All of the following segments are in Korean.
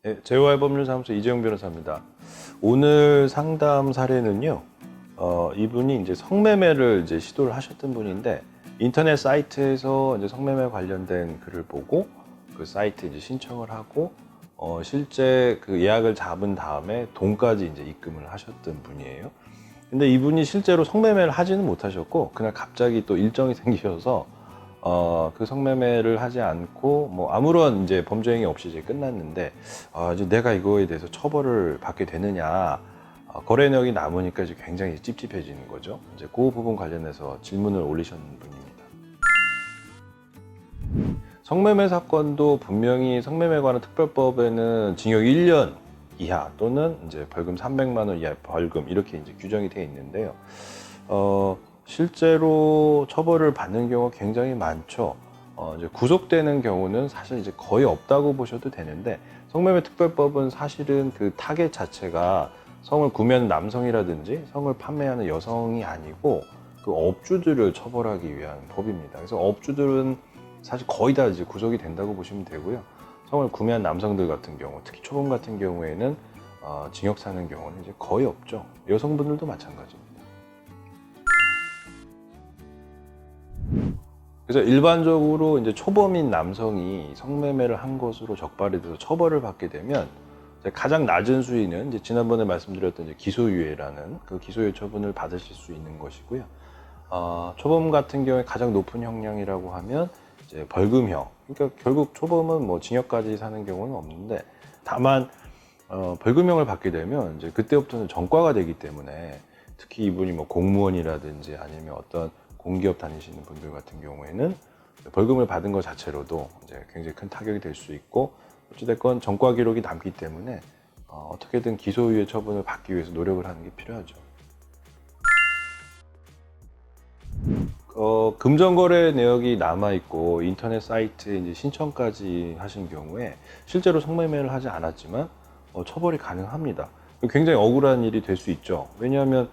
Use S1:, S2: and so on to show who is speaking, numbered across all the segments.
S1: 네, 제오알법률사무소 이재용 변호사입니다. 오늘 상담 사례는요, 이분이 이제 성매매를 이제 시도를 하셨던 분인데, 인터넷 사이트에서 이제 성매매 관련된 글을 보고 그 사이트에 이제 신청을 하고, 실제 그 예약을 잡은 다음에 돈까지 이제 입금을 하셨던 분이에요. 근데 이분이 실제로 성매매를 하지는 못하셨고, 그날 갑자기 또 일정이 생기셔서 그 성매매를 하지 않고 뭐 아무런 이제 범죄 행위 없이 이제 끝났는데, 이제 내가 이거에 대해서 처벌을 받게 되느냐, 거래 내역이 남으니까 이제 굉장히 찝찝해지는 거죠. 이제 그 부분 관련해서 질문을 올리셨는 분입니다. 성매매 사건도 분명히 성매매 관한 특별법에는 징역 1년 이하 또는 이제 벌금 300만 원 이하 벌금 이렇게 이제 규정이 되어 있는데요. 실제로 처벌을 받는 경우가 굉장히 많죠. 이제 구속되는 경우는 사실 이제 거의 없다고 보셔도 되는데, 성매매 특별법은 사실은 그 타겟 자체가 성을 구매하는 남성이라든지 성을 판매하는 여성이 아니고 그 업주들을 처벌하기 위한 법입니다. 그래서 업주들은 사실 거의 다 이제 구속이 된다고 보시면 되고요. 성을 구매한 남성들 같은 경우, 특히 초범 같은 경우에는 징역 사는 경우는 이제 거의 없죠. 여성분들도 마찬가지입니다. 그래서 일반적으로 이제 초범인 남성이 성매매를 한 것으로 적발이 돼서 처벌을 받게 되면 가장 낮은 수위는 이제 지난번에 말씀드렸던 이제 기소유예라는 그 기소유예 처분을 받으실 수 있는 것이고요. 초범 같은 경우에 가장 높은 형량이라고 하면 이제 벌금형. 그러니까 결국 초범은 뭐 징역까지 사는 경우는 없는데, 다만 벌금형을 받게 되면 이제 그때부터는 전과가 되기 때문에, 특히 이분이 뭐 공무원이라든지 아니면 어떤 공기업 다니시는 분들 같은 경우에는 벌금을 받은 것 자체로도 이제 굉장히 큰 타격이 될 수 있고, 어찌됐건 전과 기록이 남기 때문에 어떻게든 기소유예 처분을 받기 위해서 노력을 하는 게 필요하죠. 금전거래 내역이 남아있고 인터넷 사이트에 이제 신청까지 하신 경우에 실제로 성매매를 하지 않았지만 처벌이 가능합니다. 굉장히 억울한 일이 될 수 있죠. 왜냐하면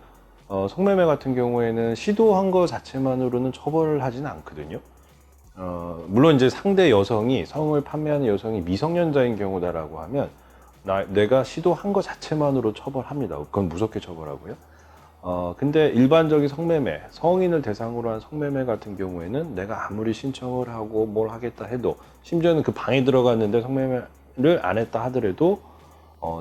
S1: 성매매 같은 경우에는 시도한 것 자체만으로는 처벌을 하지는 않거든요. 물론 이제 상대 여성이, 성을 판매하는 여성이 미성년자인 경우다라고 하면 내가 시도한 것 자체만으로 처벌합니다. 그건 무섭게 처벌하고요. 근데 일반적인 성매매, 성인을 대상으로 한 성매매 같은 경우에는 내가 아무리 신청을 하고 뭘 하겠다 해도, 심지어는 그 방에 들어갔는데 성매매를 안 했다 하더라도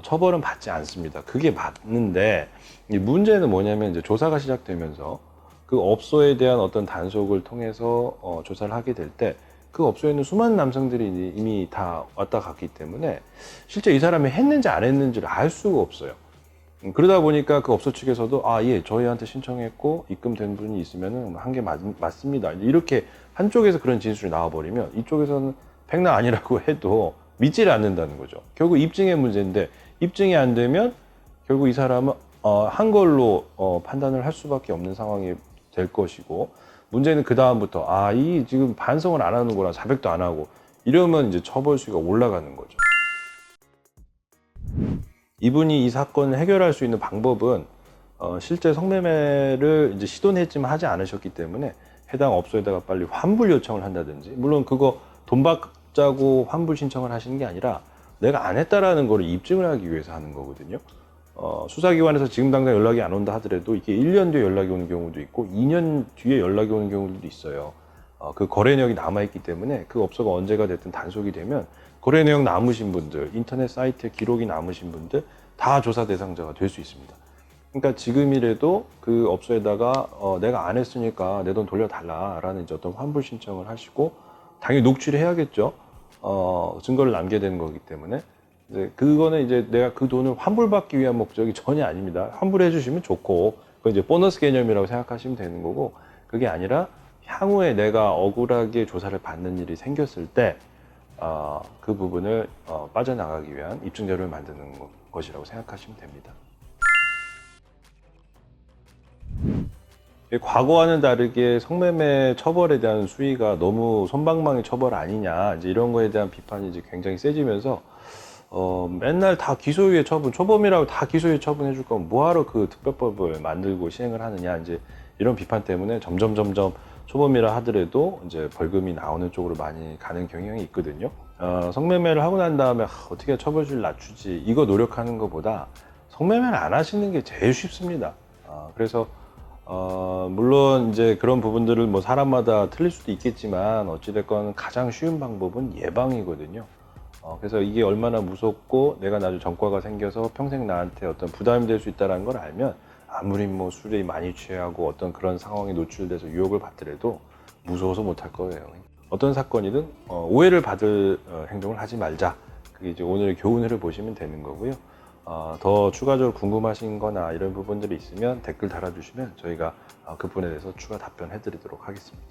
S1: 처벌은 받지 않습니다. 그게 맞는데, 이 문제는 뭐냐면 이제 조사가 시작되면서 그 업소에 대한 어떤 단속을 통해서 조사를 하게 될 때 그 업소에는 수많은 남성들이 이미 다 왔다 갔기 때문에 실제 이 사람이 했는지 안 했는지를 알 수가 없어요. 그러다 보니까 그 업소 측에서도 예, 저희한테 신청했고 입금된 분이 있으면은 한 게 맞습니다. 이렇게 한쪽에서 그런 진술이 나와버리면 이쪽에서는 백날 아니라고 해도 믿지를 않는다는 거죠. 결국 입증의 문제인데, 입증이 안 되면 결국 이 사람은 한 걸로 판단을 할 수밖에 없는 상황이 될 것이고, 문제는 그 다음부터 이 지금 반성을 안 하는구나, 자백도 안 하고 이러면 이제 처벌 수위가 올라가는 거죠. 이분이 이 사건을 해결할 수 있는 방법은 실제 성매매를 이제 시도는 했지만 하지 않으셨기 때문에 해당 업소에다가 빨리 환불 요청을 한다든지, 물론 그거 돈 받자고 환불 신청을 하시는 게 아니라 내가 안 했다라는 거를 입증을 하기 위해서 하는 거거든요. 수사기관에서 지금 당장 연락이 안 온다 하더라도 이게 1년 뒤에 연락이 오는 경우도 있고 2년 뒤에 연락이 오는 경우도 있어요. 그 거래 내역이 남아있기 때문에 그 업소가 언제가 됐든 단속이 되면 거래 내역 남으신 분들, 인터넷 사이트에 기록이 남으신 분들 다 조사 대상자가 될 수 있습니다. 그러니까 지금이라도 그 업소에다가 내가 안 했으니까 내 돈 돌려달라라는 이제 어떤 환불 신청을 하시고, 당연히 녹취를 해야겠죠. 증거를 남겨야 되는 거기 때문에. 그거는 이제 내가 그 돈을 환불받기 위한 목적이 전혀 아닙니다. 환불해 주시면 좋고, 그건 이제 보너스 개념이라고 생각하시면 되는 거고, 그게 아니라 향후에 내가 억울하게 조사를 받는 일이 생겼을 때 그 부분을 빠져나가기 위한 입증 자료를 만드는 것이라고 생각하시면 됩니다. 과거와는 다르게 성매매 처벌에 대한 수위가 너무 솜방망이 처벌 아니냐, 이제 이런 거에 대한 비판이 이제 굉장히 세지면서 맨날 다 기소유예 처분, 초범이라고 다 기소유예 처분해 줄 거면 뭐하러 그 특별법을 만들고 시행을 하느냐, 이제 이런 비판 때문에 점점 초범이라 하더라도 이제 벌금이 나오는 쪽으로 많이 가는 경향이 있거든요. 성매매를 하고 난 다음에 어떻게 처벌줄 낮추지 이거 노력하는 것보다 성매매를 안 하시는 게 제일 쉽습니다. 그래서 물론 이제 그런 부분들을 뭐 사람마다 틀릴 수도 있겠지만 어찌됐건 가장 쉬운 방법은 예방이거든요. 그래서 이게 얼마나 무섭고 내가 나중에 전과가 생겨서 평생 나한테 어떤 부담이 될 수 있다는 걸 알면 아무리 뭐 술에 많이 취하고 어떤 그런 상황에 노출돼서 유혹을 받더라도 무서워서 못할 거예요. 어떤 사건이든 오해를 받을 행동을 하지 말자. 그게 이제 오늘 교훈을 보시면 되는 거고요. 더 추가적으로 궁금하신 거나 이런 부분들이 있으면 댓글 달아주시면 저희가 그 부분에 대해서 추가 답변해 드리도록 하겠습니다.